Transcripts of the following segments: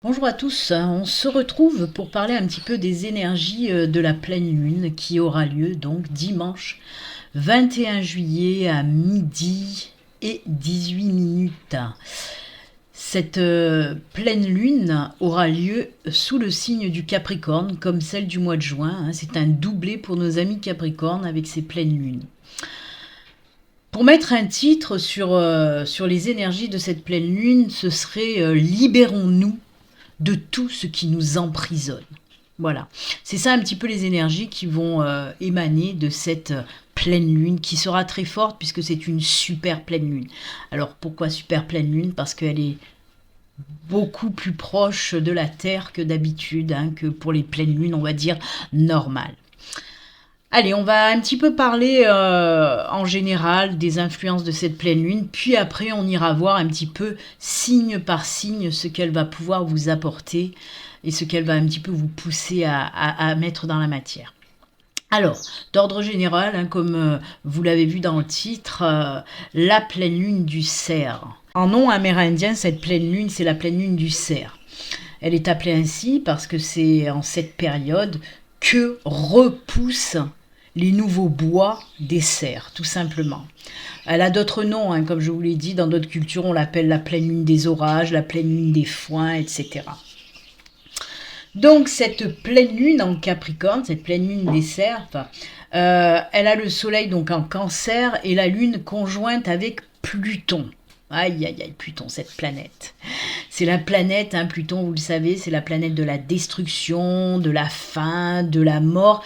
Bonjour à tous, on se retrouve pour parler un petit peu des énergies de la pleine lune qui aura lieu donc dimanche 21 juillet à midi et 18 minutes. Cette pleine lune aura lieu sous le signe du Capricorne comme celle du mois de juin. C'est un doublé pour nos amis Capricornes avec ces pleines lunes. Pour mettre un titre sur les énergies de cette pleine lune, ce serait Libérons-nous de tout ce qui nous emprisonne. Voilà, c'est ça un petit peu les énergies qui vont émaner de cette pleine lune qui sera très forte puisque c'est une super pleine lune. Alors pourquoi super pleine lune? Parce qu'elle est beaucoup plus proche de la Terre que d'habitude, que pour les pleines lunes, on va dire, normales. Allez, on va un petit peu parler en général des influences de cette pleine lune, puis après on ira voir un petit peu signe par signe ce qu'elle va pouvoir vous apporter et ce qu'elle va un petit peu vous pousser à mettre dans la matière. Alors, d'ordre général, comme vous l'avez vu dans le titre, la pleine lune du cerf. En nom amérindien, cette pleine lune, c'est la pleine lune du cerf. Elle est appelée ainsi parce que c'est en cette période que repoussent les nouveaux bois des cerfs, tout simplement. Elle a d'autres noms, comme je vous l'ai dit, dans d'autres cultures, on l'appelle la pleine lune des orages, la pleine lune des foins, etc. Donc, cette pleine lune en Capricorne, cette pleine lune des cerfs, elle a le soleil donc en Cancer et la lune conjointe avec Pluton. Aïe, aïe, aïe, Pluton, cette planète. C'est la planète, Pluton, vous le savez, c'est la planète de la destruction, de la faim, de la mort.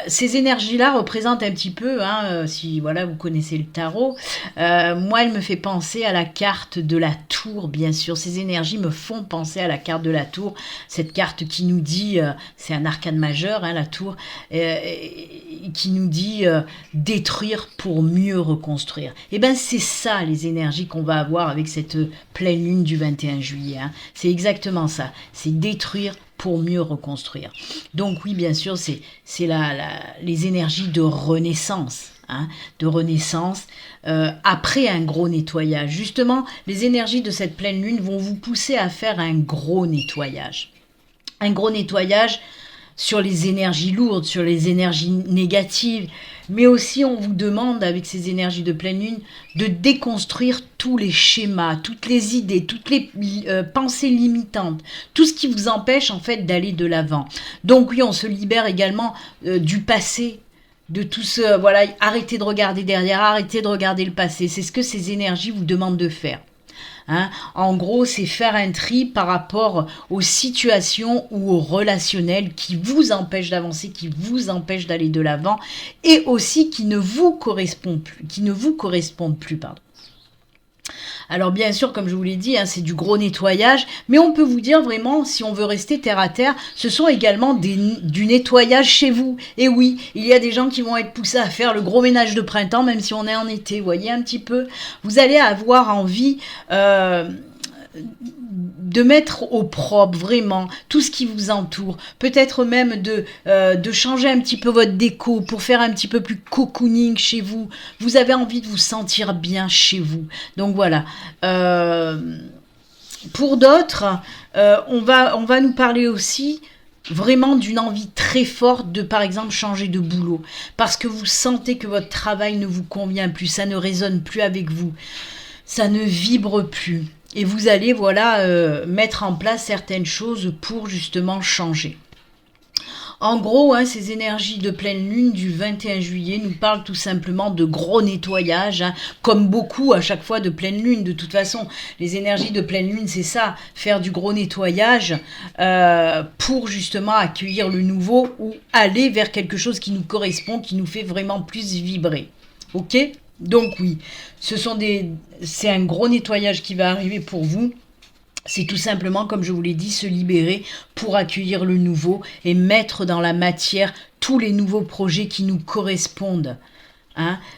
Ces énergies-là représentent un petit peu, si voilà vous connaissez le tarot, moi, elle me fait penser à la carte de la tour, bien sûr. Ces énergies me font penser à la carte de la tour, cette carte qui nous dit, c'est un arcane majeur, la tour, qui nous dit détruire pour mieux reconstruire. Et bien, c'est ça les énergies qu'on va avoir avec cette pleine lune du 21 juillet. C'est exactement ça. C'est détruire pour mieux reconstruire. Donc oui, bien sûr, c'est les énergies de renaissance. De renaissance après un gros nettoyage. Justement, les énergies de cette pleine lune vont vous pousser à faire un gros nettoyage. Un gros nettoyage sur les énergies lourdes, sur les énergies négatives, mais aussi on vous demande avec ces énergies de pleine lune de déconstruire tous les schémas, toutes les idées, toutes les pensées limitantes, tout ce qui vous empêche en fait d'aller de l'avant. Donc oui, on se libère également du passé, de tout ce, voilà, arrêtez de regarder derrière, arrêtez de regarder le passé, c'est ce que ces énergies vous demandent de faire. En gros, c'est faire un tri par rapport aux situations ou aux relationnels qui vous empêchent d'avancer, qui vous empêchent d'aller de l'avant et aussi qui ne vous correspondent plus, pardon. Alors bien sûr, comme je vous l'ai dit, c'est du gros nettoyage, mais on peut vous dire vraiment, si on veut rester terre à terre, ce sont également du nettoyage chez vous. Et oui, il y a des gens qui vont être poussés à faire le gros ménage de printemps, même si on est en été, vous voyez un petit peu. Vous allez avoir envie de mettre au propre vraiment tout ce qui vous entoure, peut-être même de changer un petit peu votre déco pour faire un petit peu plus cocooning chez vous. Vous avez envie de vous sentir bien chez vous. Donc voilà. Pour d'autres, on va nous parler aussi vraiment d'une envie très forte de, par exemple, changer de boulot. Parce que vous sentez que votre travail ne vous convient plus, ça ne résonne plus avec vous, ça ne vibre plus. Et vous allez, mettre en place certaines choses pour justement changer. En gros, ces énergies de pleine lune du 21 juillet nous parlent tout simplement de gros nettoyage, comme beaucoup à chaque fois de pleine lune. De toute façon, les énergies de pleine lune, c'est ça, faire du gros nettoyage pour justement accueillir le nouveau ou aller vers quelque chose qui nous correspond, qui nous fait vraiment plus vibrer. Ok ? Donc oui, c'est un gros nettoyage qui va arriver pour vous. C'est tout simplement, comme je vous l'ai dit, se libérer pour accueillir le nouveau et mettre dans la matière tous les nouveaux projets qui nous correspondent.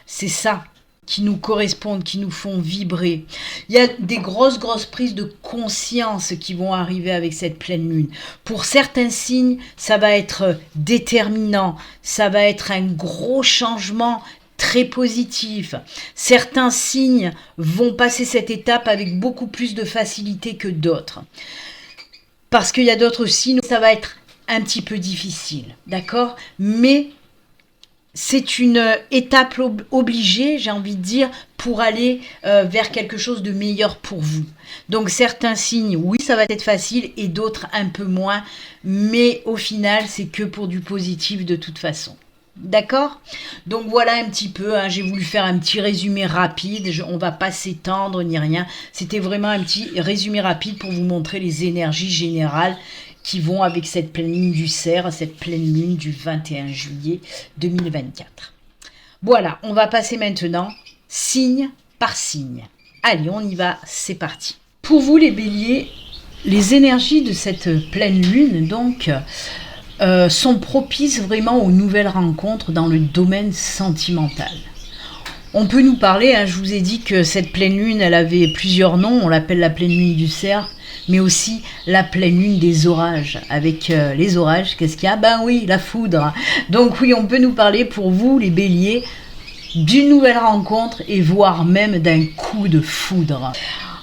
C'est ça qui nous correspondent, qui nous font vibrer. Il y a des grosses prises de conscience qui vont arriver avec cette pleine lune. Pour certains signes, ça va être déterminant, ça va être un gros changement très positif. Certains signes vont passer cette étape avec beaucoup plus de facilité que d'autres. Parce qu'il y a d'autres signes, ça va être un petit peu difficile, d'accord? Mais c'est une étape obligée, j'ai envie de dire, pour aller vers quelque chose de meilleur pour vous. Donc certains signes, oui, ça va être facile et d'autres un peu moins. Mais au final, c'est que pour du positif de toute façon. D'accord? Donc voilà un petit peu, hein, j'ai voulu faire un petit résumé rapide, on ne va pas s'étendre ni rien, c'était vraiment un petit résumé rapide pour vous montrer les énergies générales qui vont avec cette pleine lune du Cerf, cette pleine lune du 21 juillet 2024. Voilà, on va passer maintenant signe par signe. Allez, on y va, c'est parti. Pour vous les béliers, les énergies de cette pleine lune, donc... sont propices vraiment aux nouvelles rencontres dans le domaine sentimental. On peut nous parler, hein, je vous ai dit que cette pleine lune, elle avait plusieurs noms, on l'appelle la pleine lune du Cerf, mais aussi la pleine lune des orages. Avec les orages, qu'est-ce qu'il y a? Ben oui, la foudre. Donc oui, on peut nous parler pour vous, les béliers, d'une nouvelle rencontre et voire même d'un coup de foudre.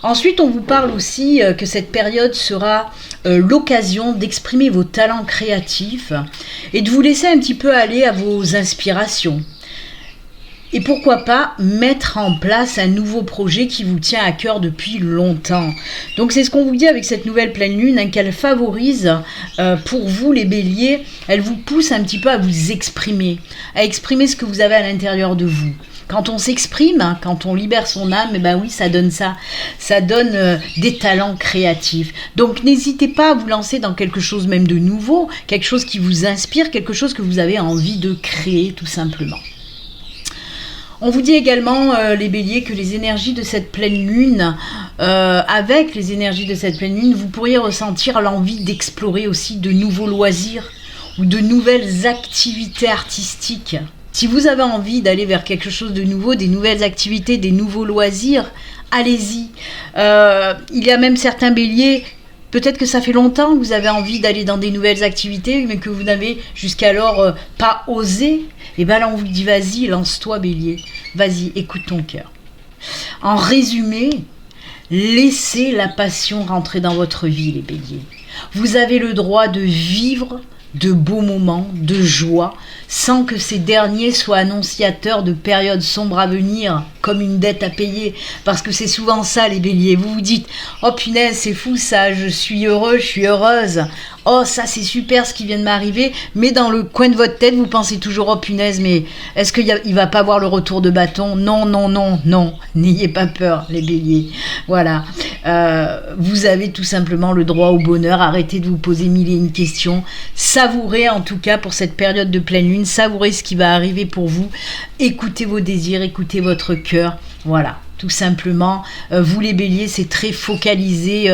Ensuite, on vous parle aussi que cette période sera l'occasion d'exprimer vos talents créatifs et de vous laisser un petit peu aller à vos inspirations. Et pourquoi pas mettre en place un nouveau projet qui vous tient à cœur depuis longtemps. Donc c'est ce qu'on vous dit avec cette nouvelle pleine lune, hein, qu'elle favorise pour vous les béliers, elle vous pousse un petit peu à vous exprimer, à exprimer ce que vous avez à l'intérieur de vous. Quand on s'exprime, hein, quand on libère son âme, eh ben oui, ça donne ça. Ça donne des talents créatifs. Donc n'hésitez pas à vous lancer dans quelque chose même de nouveau, quelque chose qui vous inspire, quelque chose que vous avez envie de créer tout simplement. On vous dit également, les béliers, que les énergies de cette pleine lune, avec les énergies de cette pleine lune, vous pourriez ressentir l'envie d'explorer aussi de nouveaux loisirs ou de nouvelles activités artistiques. Si vous avez envie d'aller vers quelque chose de nouveau, des nouvelles activités, des nouveaux loisirs, allez-y. Il y a même certains béliers, peut-être que ça fait longtemps que vous avez envie d'aller dans des nouvelles activités, mais que vous n'avez jusqu'alors pas osé. Et bien là, on vous dit, vas-y, lance-toi bélier. Vas-y, écoute ton cœur. En résumé, laissez la passion rentrer dans votre vie, les béliers. Vous avez le droit de vivre de beaux moments, de joie, sans que ces derniers soient annonciateurs de périodes sombres à venir, comme une dette à payer, parce que c'est souvent ça les béliers, vous vous dites « Oh punaise, c'est fou ça, je suis heureux, je suis heureuse, oh ça c'est super ce qui vient de m'arriver », mais dans le coin de votre tête, vous pensez toujours « Oh punaise, mais est-ce qu'il va pas avoir le retour de bâton ?» Non, non, non, non, n'ayez pas peur les béliers, voilà. Vous avez tout simplement le droit au bonheur, arrêtez de vous poser mille et une questions, savourez en tout cas pour cette période de pleine lune, savourez ce qui va arriver pour vous, écoutez vos désirs, écoutez votre cœur, voilà. Tout simplement, vous les béliers, c'est très focalisé,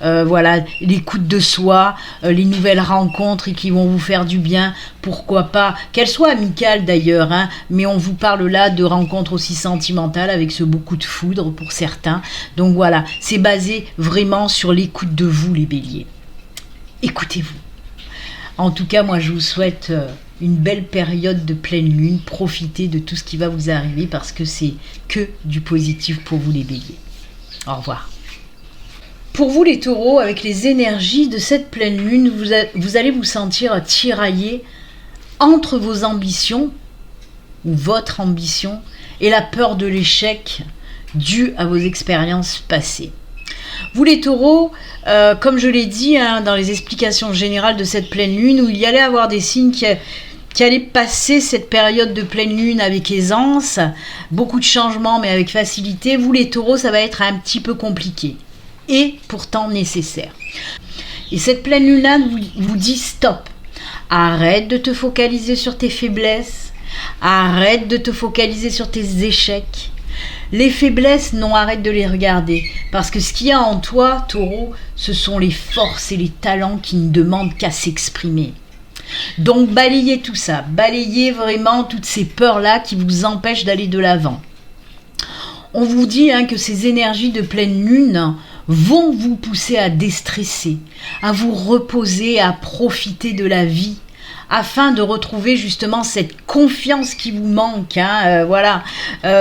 voilà, l'écoute de soi, les nouvelles rencontres qui vont vous faire du bien, pourquoi pas, qu'elles soient amicales d'ailleurs, hein, mais on vous parle là de rencontres aussi sentimentales avec ce beaucoup de foudre pour certains. Donc voilà, c'est basé vraiment sur l'écoute de vous les béliers. Écoutez-vous. En tout cas, moi je vous souhaite une belle période de pleine lune, profitez de tout ce qui va vous arriver parce que c'est que du positif pour vous les béliers. Au revoir. Pour vous les taureaux, avec les énergies de cette pleine lune, vous allez vous sentir tiraillé entre vos ambitions, ou votre ambition, et la peur de l'échec due à vos expériences passées. Vous les taureaux, comme je l'ai dit hein, dans les explications générales de cette pleine lune, où il y allait avoir des signes qui allaient passer cette période de pleine lune avec aisance, beaucoup de changements mais avec facilité, vous les taureaux, ça va être un petit peu compliqué et pourtant nécessaire. Et cette pleine lune-là vous dit stop, arrête de te focaliser sur tes faiblesses, arrête de te focaliser sur tes échecs. Les faiblesses, non, arrête de les regarder. Parce que ce qu'il y a en toi, taureau, ce sont les forces et les talents qui ne demandent qu'à s'exprimer. Donc balayez tout ça, balayez vraiment toutes ces peurs-là qui vous empêchent d'aller de l'avant. On vous dit hein, que ces énergies de pleine lune vont vous pousser à déstresser, à vous reposer, à profiter de la vie, afin de retrouver justement cette confiance qui vous manque. Voilà,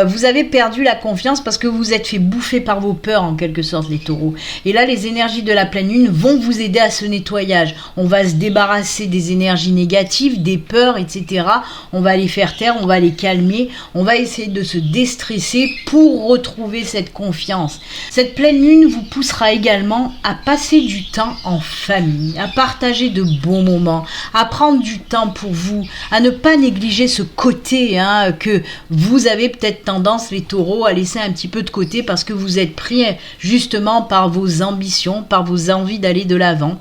vous avez perdu la confiance parce que vous vous êtes fait bouffer par vos peurs en quelque sorte, les taureaux. Et là, les énergies de la pleine lune vont vous aider à ce nettoyage. On va se débarrasser des énergies négatives, des peurs, etc. On va les faire taire, on va les calmer, on va essayer de se déstresser pour retrouver cette confiance. Cette pleine lune vous poussera également à passer du temps en famille, à partager de bons moments, à prendre du temps pour vous, à ne pas négliger ce côté que vous avez peut-être tendance, les taureaux, à laisser un petit peu de côté parce que vous êtes pris justement par vos ambitions, par vos envies d'aller de l'avant.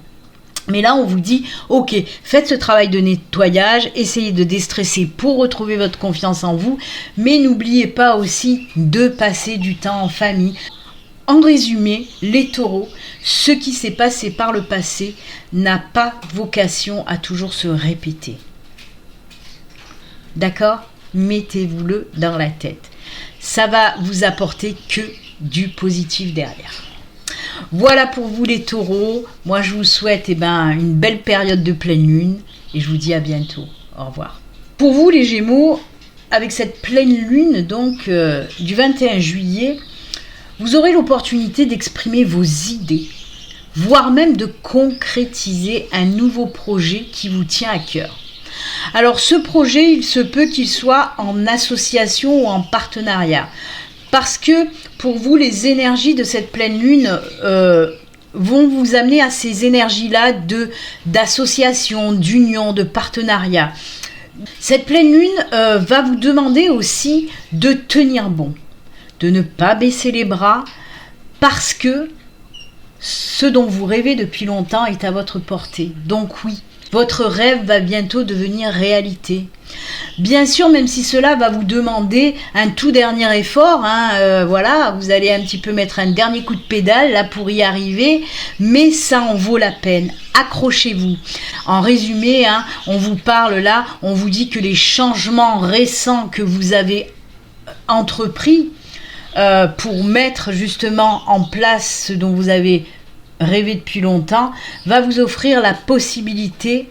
Mais là, on vous dit, ok, faites ce travail de nettoyage, essayez de déstresser pour retrouver votre confiance en vous, mais n'oubliez pas aussi de passer du temps en famille. En résumé, les taureaux, ce qui s'est passé par le passé n'a pas vocation à toujours se répéter. D'accord ? Mettez-vous-le dans la tête. Ça va vous apporter que du positif derrière. Voilà pour vous les taureaux. Moi, je vous souhaite une belle période de pleine lune et je vous dis à bientôt. Au revoir. Pour vous les Gémeaux, avec cette pleine lune donc du 21 juillet, vous aurez l'opportunité d'exprimer vos idées, voire même de concrétiser un nouveau projet qui vous tient à cœur. Alors ce projet, il se peut qu'il soit en association ou en partenariat. Parce que pour vous, les énergies de cette pleine lune vont vous amener à ces énergies-là d'association, d'union, de partenariat. Cette pleine lune va vous demander aussi de tenir bon, de ne pas baisser les bras, parce que ce dont vous rêvez depuis longtemps est à votre portée. Donc oui, votre rêve va bientôt devenir réalité. Bien sûr, même si cela va vous demander un tout dernier effort, voilà, vous allez un petit peu mettre un dernier coup de pédale là pour y arriver, mais ça en vaut la peine. Accrochez-vous. En résumé, on vous parle là, on vous dit que les changements récents que vous avez entrepris pour mettre justement en place ce dont vous avez rêvé depuis longtemps, va vous offrir la possibilité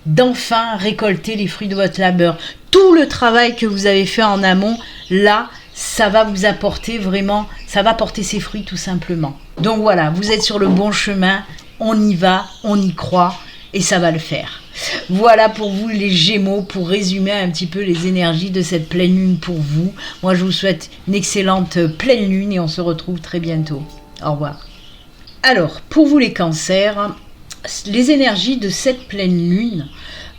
d'enfin récolter les fruits de votre labeur. Tout le travail que vous avez fait en amont, là, ça va vous apporter vraiment, ça va porter ses fruits tout simplement. Donc voilà, vous êtes sur le bon chemin, on y va, on y croit et ça va le faire. Voilà pour vous les Gémeaux, pour résumer un petit peu les énergies de cette pleine lune pour vous. Moi je vous souhaite une excellente pleine lune et on se retrouve très bientôt. Au revoir. Alors, pour vous les cancers, les énergies de cette pleine lune,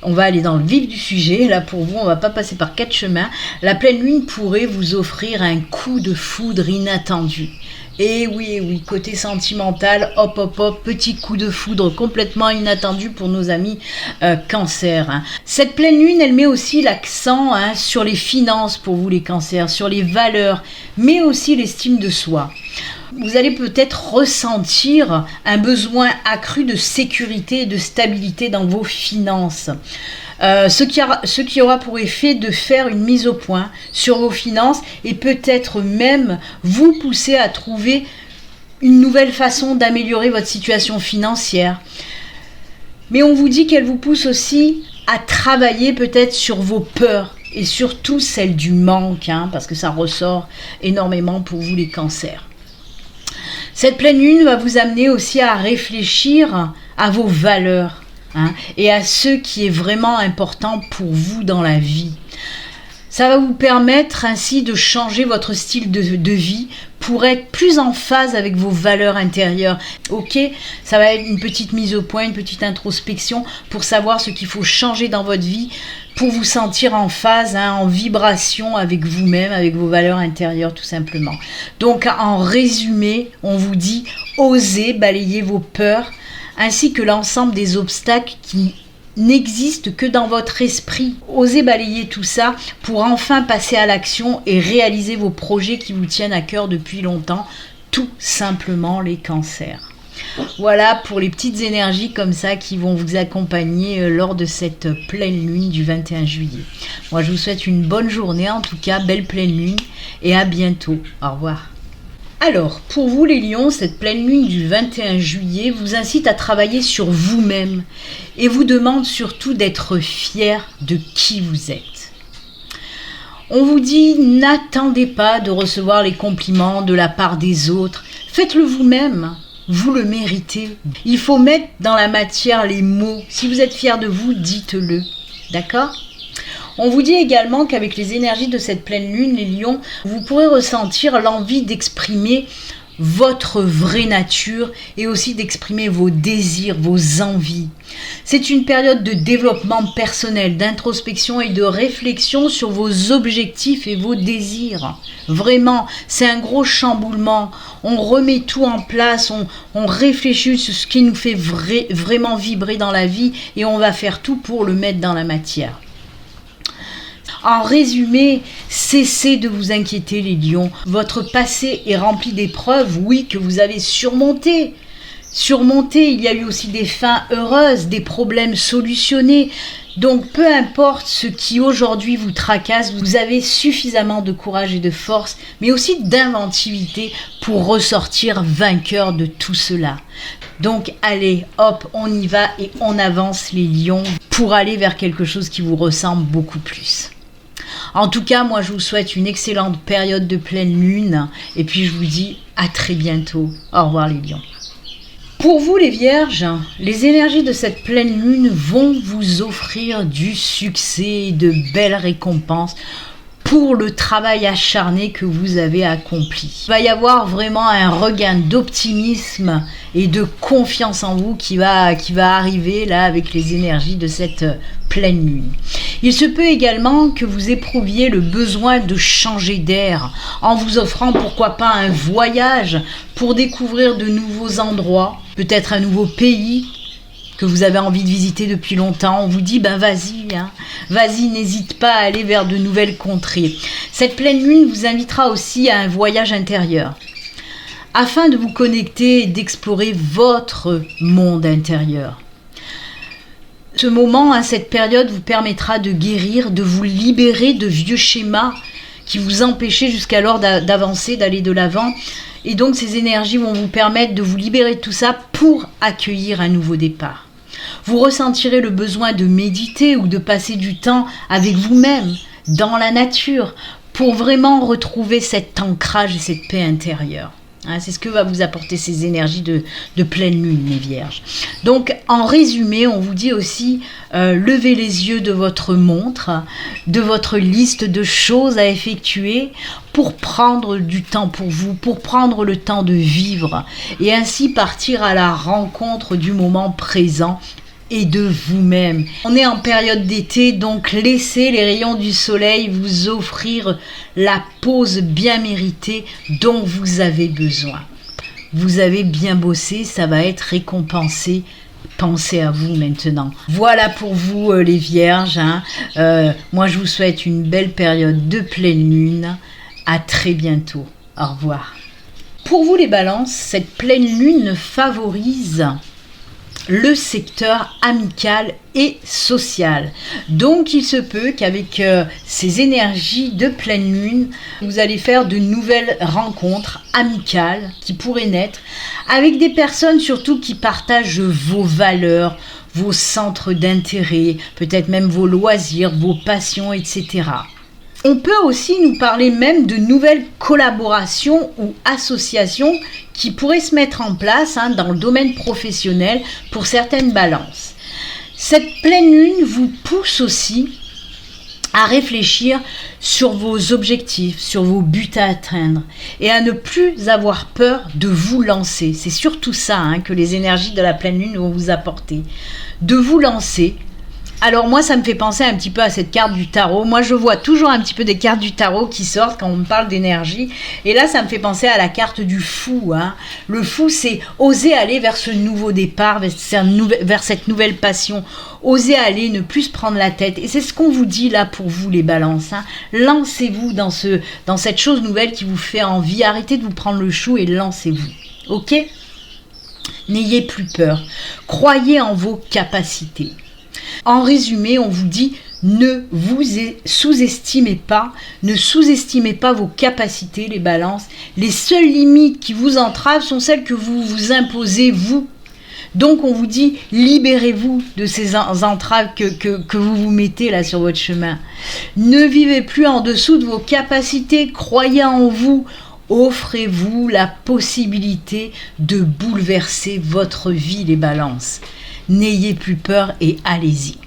on va aller dans le vif du sujet, là pour vous, on va pas passer par 4 chemins. La pleine lune pourrait vous offrir un coup de foudre inattendu. Et oui, côté sentimental, hop, petit coup de foudre complètement inattendu pour nos amis cancers. Cette pleine lune, elle met aussi l'accent sur les finances pour vous les cancers, sur les valeurs, mais aussi l'estime de soi. Vous allez peut-être ressentir un besoin accru de sécurité et de stabilité dans vos finances. Ce qui aura pour effet de faire une mise au point sur vos finances et peut-être même vous pousser à trouver une nouvelle façon d'améliorer votre situation financière. Mais on vous dit qu'elle vous pousse aussi à travailler peut-être sur vos peurs et surtout celle du manque, parce que ça ressort énormément pour vous les cancers. Cette pleine lune va vous amener aussi à réfléchir à vos valeurs et à ce qui est vraiment important pour vous dans la vie. Ça va vous permettre ainsi de changer votre style de vie pour être plus en phase avec vos valeurs intérieures. Ok, ça va être une petite mise au point, une petite introspection pour savoir ce qu'il faut changer dans votre vie pour vous sentir en phase, en vibration avec vous-même, avec vos valeurs intérieures tout simplement. Donc en résumé, on vous dit osez balayer vos peurs ainsi que l'ensemble des obstacles qui n'existent que dans votre esprit. Osez balayer tout ça pour enfin passer à l'action et réaliser vos projets qui vous tiennent à cœur depuis longtemps, tout simplement les cancers. Voilà pour les petites énergies comme ça qui vont vous accompagner lors de cette pleine lune du 21 juillet. Moi je vous souhaite une bonne journée, en tout cas belle pleine lune et à bientôt. Au revoir. Alors, pour vous les lions, cette pleine lune du 21 juillet vous incite à travailler sur vous-même et vous demande surtout d'être fier de qui vous êtes. On vous dit, n'attendez pas de recevoir les compliments de la part des autres, faites-le vous-même, vous le méritez. Il faut mettre dans la matière les mots, si vous êtes fier de vous, dites-le, d'accord ? On vous dit également qu'avec les énergies de cette pleine lune, les lions, vous pourrez ressentir l'envie d'exprimer votre vraie nature et aussi d'exprimer vos désirs, vos envies. C'est une période de développement personnel, d'introspection et de réflexion sur vos objectifs et vos désirs. Vraiment, c'est un gros chamboulement. On remet tout en place, on réfléchit sur ce qui nous fait vraiment vibrer dans la vie et on va faire tout pour le mettre dans la matière. En résumé, cessez de vous inquiéter les lions. Votre passé est rempli d'épreuves, oui, que vous avez surmontées. Il y a eu aussi des fins heureuses, des problèmes solutionnés. Donc peu importe ce qui aujourd'hui vous tracasse, vous avez suffisamment de courage et de force, mais aussi d'inventivité pour ressortir vainqueur de tout cela. Donc allez, hop, on y va et on avance les lions pour aller vers quelque chose qui vous ressemble beaucoup plus. En tout cas, moi je vous souhaite une excellente période de pleine lune et puis je vous dis à très bientôt. Au revoir les lions. Pour vous les vierges, les énergies de cette pleine lune vont vous offrir du succès et de belles récompenses pour le travail acharné que vous avez accompli. Il va y avoir vraiment un regain d'optimisme et de confiance en vous qui va arriver là avec les énergies de cette pleine lune. Il se peut également que vous éprouviez le besoin de changer d'air en vous offrant pourquoi pas un voyage pour découvrir de nouveaux endroits, peut-être un nouveau pays que vous avez envie de visiter depuis longtemps. On vous dit vas-y, n'hésite pas à aller vers de nouvelles contrées. Cette pleine lune vous invitera aussi à un voyage intérieur afin de vous connecter et d'explorer votre monde intérieur. Ce moment, cette période vous permettra de guérir, de vous libérer de vieux schémas qui vous empêchaient jusqu'alors d'avancer, d'aller de l'avant. Et donc ces énergies vont vous permettre de vous libérer de tout ça pour accueillir un nouveau départ. Vous ressentirez le besoin de méditer ou de passer du temps avec vous-même, dans la nature, pour vraiment retrouver cet ancrage et cette paix intérieure. C'est ce que va vous apporter ces énergies de pleine lune, les vierges. Donc, en résumé, on vous dit aussi, levez les yeux de votre montre, de votre liste de choses à effectuer pour prendre du temps pour vous, pour prendre le temps de vivre et ainsi partir à la rencontre du moment présent et de vous-même. On est en période d'été, donc laissez les rayons du soleil vous offrir la pause bien méritée dont vous avez besoin. Vous avez bien bossé, ça va être récompensé. Pensez à vous maintenant. Voilà pour vous les vierges. Moi je vous souhaite une belle période de pleine lune. À très bientôt. Au revoir. Pour vous les balances, cette pleine lune favorise le secteur amical et social. Donc il se peut qu'avec ces énergies de pleine lune, vous allez faire de nouvelles rencontres amicales qui pourraient naître avec des personnes surtout qui partagent vos valeurs, vos centres d'intérêt, peut-être même vos loisirs, vos passions, etc. On peut aussi nous parler même de nouvelles collaborations ou associations qui pourraient se mettre en place dans le domaine professionnel pour certaines balances. Cette pleine lune vous pousse aussi à réfléchir sur vos objectifs, sur vos buts à atteindre et à ne plus avoir peur de vous lancer. C'est surtout ça que les énergies de la pleine lune vont vous apporter. De vous lancer. Alors moi ça me fait penser un petit peu à cette carte du tarot. Moi je vois toujours un petit peu des cartes du tarot qui sortent quand on me parle d'énergie. Et là ça me fait penser à la carte du fou. Le fou c'est oser aller vers ce nouveau départ, vers cette nouvelle passion. Oser aller, ne plus se prendre la tête. Et c'est ce qu'on vous dit là pour vous les balances. Lancez-vous dans cette chose nouvelle qui vous fait envie. Arrêtez de vous prendre le chou et lancez-vous. Ok ? N'ayez plus peur. Croyez en vos capacités. En résumé, on vous dit Ne vous sous-estimez pas, ne sous-estimez pas vos capacités, les balances. Les seules limites qui vous entravent sont celles que vous vous imposez, vous. Donc on vous dit, libérez-vous de ces entraves que vous vous mettez là sur votre chemin. Ne vivez plus en dessous de vos capacités, croyez en vous. Offrez-vous la possibilité de bouleverser votre vie, les balances. N'ayez plus peur et allez-y.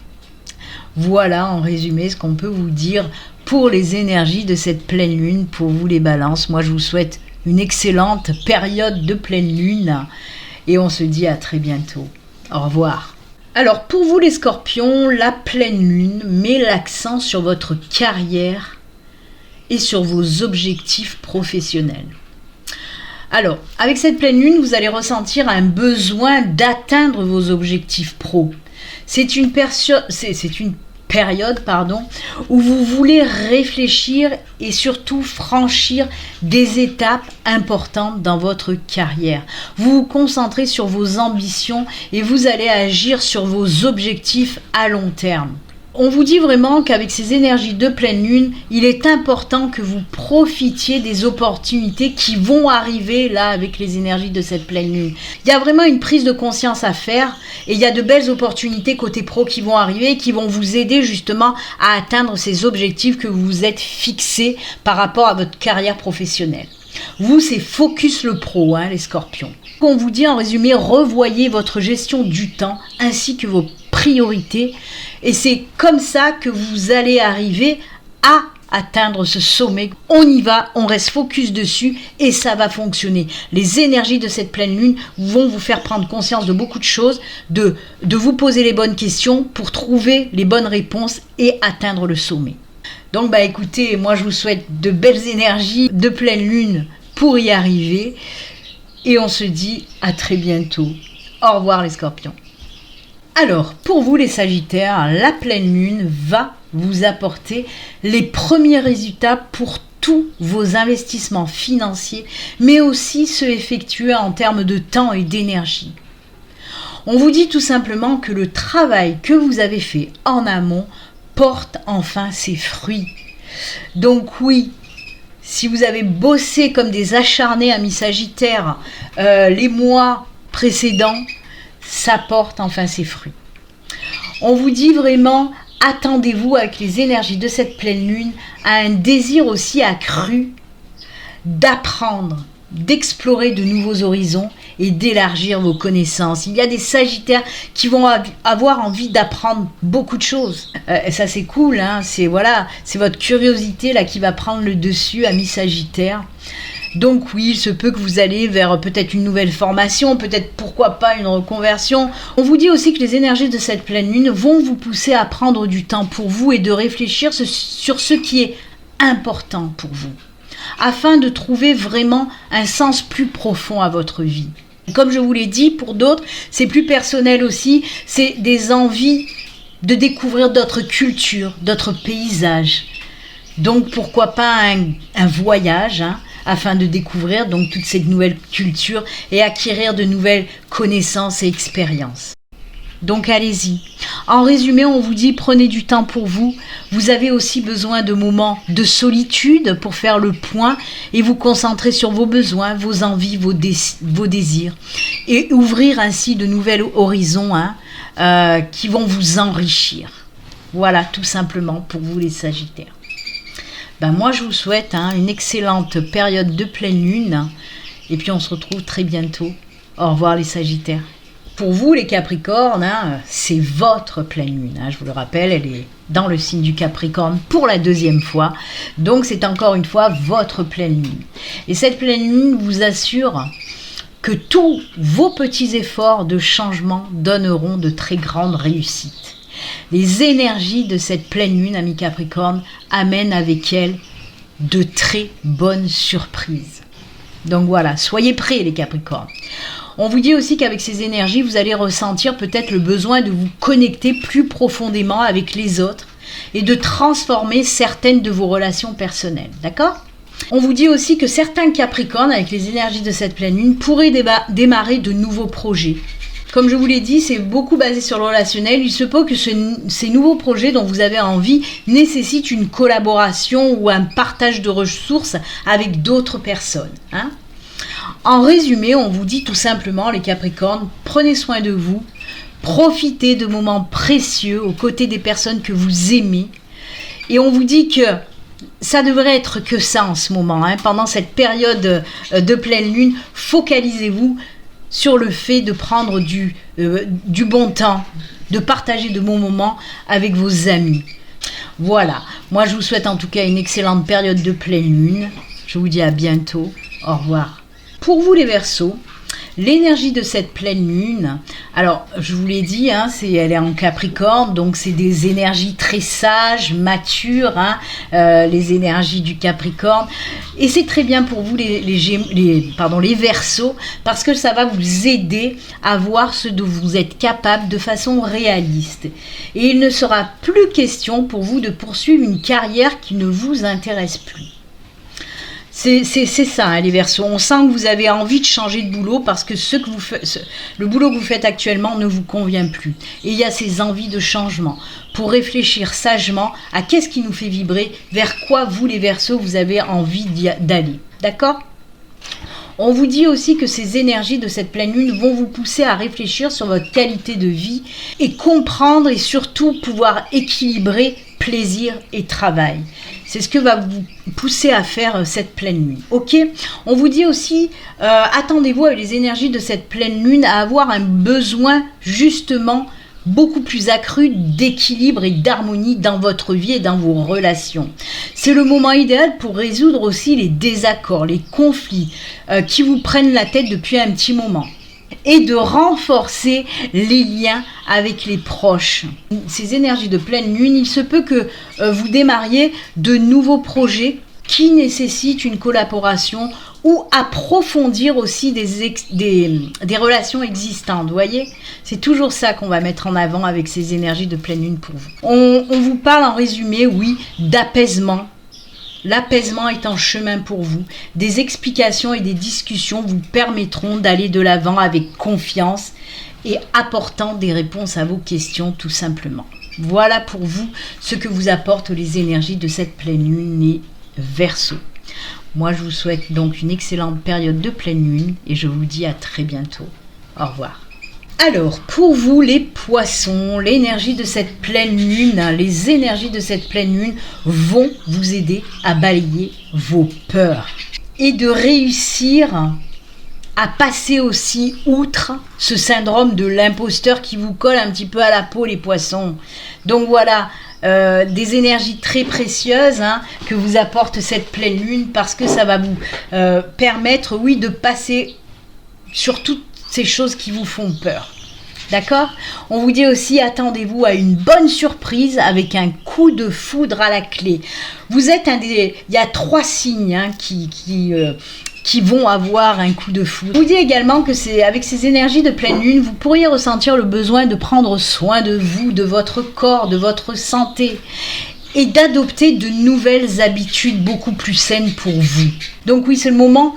Voilà en résumé ce qu'on peut vous dire pour les énergies de cette pleine lune, pour vous les balances. Moi je vous souhaite une excellente période de pleine lune et on se dit à très bientôt. Au revoir. Alors pour vous les scorpions, la pleine lune met l'accent sur votre carrière et sur vos objectifs professionnels. Alors, avec cette pleine lune, vous allez ressentir un besoin d'atteindre vos objectifs pro. C'est une période où vous voulez réfléchir et surtout franchir des étapes importantes dans votre carrière. Vous vous concentrez sur vos ambitions et vous allez agir sur vos objectifs à long terme. On vous dit vraiment qu'avec ces énergies de pleine lune, il est important que vous profitiez des opportunités qui vont arriver là avec les énergies de cette pleine lune. Il y a vraiment une prise de conscience à faire et il y a de belles opportunités côté pro qui vont arriver et qui vont vous aider justement à atteindre ces objectifs que vous vous êtes fixés par rapport à votre carrière professionnelle. Vous, c'est focus le pro, les scorpions. On vous dit en résumé, revoyez votre gestion du temps ainsi que vos priorités et c'est comme ça que vous allez arriver à atteindre ce sommet. On y va, on reste focus dessus et ça va fonctionner. Les énergies de cette pleine lune vont vous faire prendre conscience de beaucoup de choses, de vous poser les bonnes questions pour trouver les bonnes réponses et atteindre le sommet. Donc écoutez, moi je vous souhaite de belles énergies de pleine lune pour y arriver et on se dit à très bientôt. Au revoir les scorpions. Alors, pour vous les sagittaires, la pleine lune va vous apporter les premiers résultats pour tous vos investissements financiers, mais aussi ceux effectués en termes de temps et d'énergie. On vous dit tout simplement que le travail que vous avez fait en amont porte enfin ses fruits. Donc oui, si vous avez bossé comme des acharnés amis sagittaires les mois précédents, ça porte enfin ses fruits. On vous dit vraiment, attendez-vous avec les énergies de cette pleine lune à un désir aussi accru d'apprendre, d'explorer de nouveaux horizons et d'élargir vos connaissances. Il y a des sagittaires qui vont avoir envie d'apprendre beaucoup de choses. Ça c'est cool, c'est votre curiosité là qui va prendre le dessus, amis sagittaires. Donc oui, il se peut que vous allez vers peut-être une nouvelle formation, peut-être pourquoi pas une reconversion. On vous dit aussi que les énergies de cette pleine lune vont vous pousser à prendre du temps pour vous et de réfléchir sur ce qui est important pour vous, afin de trouver vraiment un sens plus profond à votre vie. Comme je vous l'ai dit, pour d'autres, c'est plus personnel aussi, c'est des envies de découvrir d'autres cultures, d'autres paysages. Donc pourquoi pas un voyage, afin de découvrir donc toutes ces nouvelles cultures et acquérir de nouvelles connaissances et expériences. Donc allez-y. En résumé, on vous dit prenez du temps pour vous. Vous avez aussi besoin de moments de solitude pour faire le point et vous concentrer sur vos besoins, vos envies, vos désirs et ouvrir ainsi de nouveaux horizons qui vont vous enrichir. Voilà tout simplement pour vous les sagittaires. Moi je vous souhaite une excellente période de pleine lune et puis on se retrouve très bientôt. Au revoir les sagittaires. Pour vous les capricornes, c'est votre pleine lune. Je vous le rappelle, elle est dans le signe du Capricorne pour la deuxième fois. Donc c'est encore une fois votre pleine lune. Et cette pleine lune vous assure que tous vos petits efforts de changement donneront de très grandes réussites. Les énergies de cette pleine lune, amis Capricorne, amènent avec elles de très bonnes surprises. Donc voilà, soyez prêts les Capricornes. On vous dit aussi qu'avec ces énergies, vous allez ressentir peut-être le besoin de vous connecter plus profondément avec les autres et de transformer certaines de vos relations personnelles. D'accord ? On vous dit aussi que certains Capricornes, avec les énergies de cette pleine lune, pourraient démarrer de nouveaux projets. comme je vous l'ai dit, c'est beaucoup basé sur le relationnel. Il se peut que ces nouveaux projets dont vous avez envie nécessitent une collaboration ou un partage de ressources avec d'autres personnes. Hein. En résumé, on vous dit tout simplement, les Capricornes, prenez soin de vous, profitez de moments précieux aux côtés des personnes que vous aimez. Et on vous dit que ça devrait être que ça en ce moment. Hein. Pendant cette période de pleine lune, focalisez-vous sur le fait de prendre du bon temps, de partager de bons moments avec vos amis. Voilà, moi je vous souhaite en tout cas une excellente période de pleine lune. Je vous dis à bientôt, au revoir. Pour vous les Verseaux, l'énergie de cette pleine lune, alors je vous l'ai dit, hein, elle est en Capricorne, donc c'est des énergies très sages, matures, hein, les énergies du Capricorne, et c'est très bien pour vous les Verseaux, parce que ça va vous aider à voir ce dont vous êtes capable de façon réaliste. Et il ne sera plus question pour vous de poursuivre une carrière qui ne vous intéresse plus. C'est ça, hein, les Verseaux. On sent que vous avez envie de changer de boulot parce que le boulot que vous faites actuellement ne vous convient plus. Et il y a ces envies de changement. Pour réfléchir sagement à qu'est-ce qui nous fait vibrer, vers quoi vous, les Verseaux, vous avez envie d'aller. D'accord ? On vous dit aussi que ces énergies de cette pleine lune vont vous pousser à réfléchir sur votre qualité de vie et comprendre et surtout pouvoir équilibrer plaisir et travail. C'est ce que va vous pousser à faire cette pleine lune. Ok ? On vous dit aussi, attendez-vous avec les énergies de cette pleine lune à avoir un besoin justement beaucoup plus accru d'équilibre et d'harmonie dans votre vie et dans vos relations. C'est le moment idéal pour résoudre aussi les désaccords, les conflits qui vous prennent la tête depuis un petit moment. Et de renforcer les liens avec les proches. Ces énergies de pleine lune, il se peut que vous démarriez de nouveaux projets qui nécessitent une collaboration ou approfondir aussi des relations existantes. Vous voyez, c'est toujours ça qu'on va mettre en avant avec ces énergies de pleine lune pour vous. On vous parle en résumé, oui, d'apaisement. L'apaisement est en chemin pour vous. Des explications et des discussions vous permettront d'aller de l'avant avec confiance et apportant des réponses à vos questions tout simplement. Voilà pour vous ce que vous apportent les énergies de cette pleine lune, les Verseaux. Moi, je vous souhaite donc une excellente période de pleine lune et je vous dis à très bientôt. Au revoir. Alors, pour vous les Poissons, l'énergie de cette pleine lune, les énergies de cette pleine lune vont vous aider à balayer vos peurs et de réussir à passer aussi outre ce syndrome de l'imposteur qui vous colle un petit peu à la peau, les Poissons. Donc voilà, des énergies très précieuses hein, que vous apporte cette pleine lune parce que ça va vous permettre, oui, de passer sur toutes ces choses qui vous font peur. D'accord ? On vous dit aussi, attendez-vous à une bonne surprise avec un coup de foudre à la clé. Vous êtes il y a 3 signes hein, qui vont avoir un coup de foudre. On vous dit également que avec ces énergies de pleine lune, vous pourriez ressentir le besoin de prendre soin de vous, de votre corps, de votre santé et d'adopter de nouvelles habitudes beaucoup plus saines pour vous. Donc oui, c'est le moment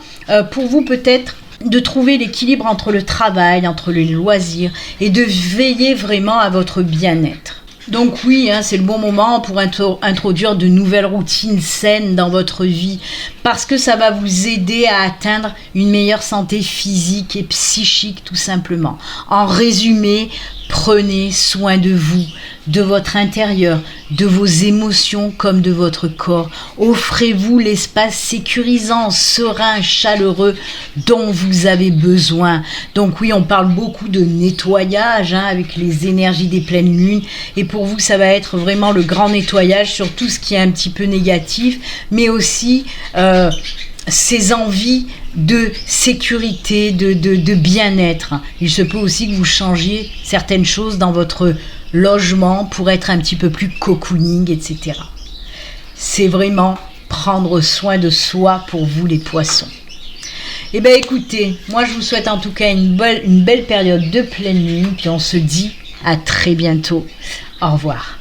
pour vous peut-être de trouver l'équilibre entre le travail, entre les loisirs et de veiller vraiment à votre bien-être. Donc oui, hein, c'est le bon moment pour introduire de nouvelles routines saines dans votre vie parce que ça va vous aider à atteindre une meilleure santé physique et psychique tout simplement. En résumé, prenez soin de vous, de votre intérieur, de vos émotions comme de votre corps. Offrez-vous l'espace sécurisant, serein, chaleureux dont vous avez besoin. Donc oui, on parle beaucoup de nettoyage hein, avec les énergies des pleines lunes. Et pour vous, ça va être vraiment le grand nettoyage sur tout ce qui est un petit peu négatif, mais aussi ces envies de sécurité, de bien-être. Il se peut aussi que vous changiez certaines choses dans votre logement pour être un petit peu plus cocooning, etc. C'est vraiment prendre soin de soi pour vous les Poissons. Eh bien écoutez, moi je vous souhaite en tout cas une belle période de pleine lune, puis on se dit à très bientôt. Au revoir.